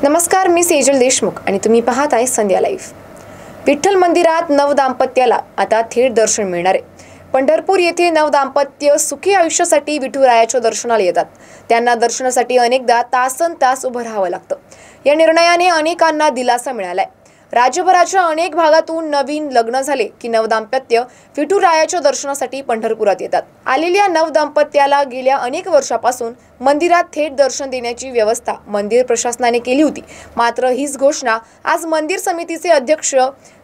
नमस्कार, मी सेजल देशमुख आणि तुम्ही पाहत आहे संध्या लाईव्ह। विठ्ठल मंदिरात नवदाम्पत्याला आता थेट दर्शन मिळणार आहे। पंढरपूर येथे नवदाम्पत्य सुखी आयुष्यासाठी विठुरायाच्या दर्शनाला येतात। त्यांना दर्शनासाठी अनेकदा तासनतास उभं राहावं लागतं। या निर्णयाने अनेकांना दिलासा मिळालाय। राज्यभराच्या अनेक भागातून नवीन लग्न झाले की नवदाम्पत्य विठुरायाच्या दर्शनासाठी पंढरपुरात येतात। आलेल्या नवदाम्पत्याला गेल्या अनेक वर्षापासून मंदिरात थेट दर्शन देण्याची व्यवस्था मंदिर प्रशासनाने केली होती। मात्र हीच घोषणा आज मंदिर समितीचे अध्यक्ष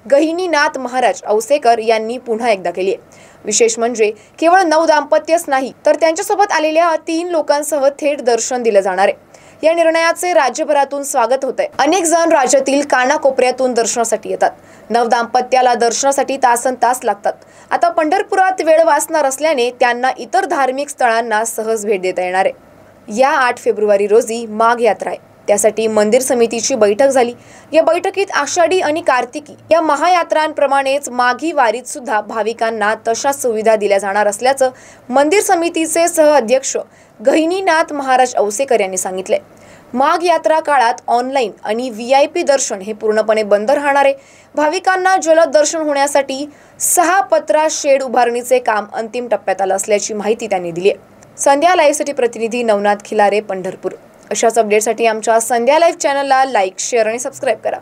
गहिनीनाथ महाराज औसेकर यांनी पुन्हा एकदा केली आहे। विशेष म्हणजे केवळ नवदाम्पत्यच नाही तर त्यांच्यासोबत आलेल्या 3 लोकांसह थेट दर्शन दिलं जाणार आहे। या निर्णयाचे राज्यभरातून स्वागत होत आहे। अनेक जण राज्यातील कानाकोपऱ्यातून दर्शनासाठी येतात। नवदाम्पत्याला दर्शनासाठी तासनतास लागतात। आता पंढरपुरात वेळ वाचणार असल्याने त्यांना इतर धार्मिक स्थळांना सहज भेट देता येणार आहे। या 8 फेब्रुवारी रोजी माघ यात्रा आहे। त्यासाठी मंदिर समितीची बैठक झाली। या बैठकीत आषाढी आणि कार्तिकी या महायात्रांप्रमाणेच माघी वारीत सुद्धा भाविकांना तशाच सुविधा दिल्या जाणार असल्याचं मंदिर समितीचे सहअध्यक्ष गहिनीनाथ महाराज औसेकर यांनी सांगितले। माघ यात्रा काळात ऑनलाईन आणि VIP दर्शन हे पूर्णपणे बंद राहणार आहे। भाविकांना जलद दर्शन होण्यासाठी 6 पत्रा शेड उभारणीचे काम अंतिम टप्प्यात आलं असल्याची माहिती त्यांनी दिली आहे। संध्या लाईव्हसाठी प्रतिनिधी नवनाथ खिलारे, पंढरपूर। अशाच अपडेटसाठी आमच्या संध्या लाईव्ह चॅनलला लाईक, शेअर आणि सबस्क्राईब करा।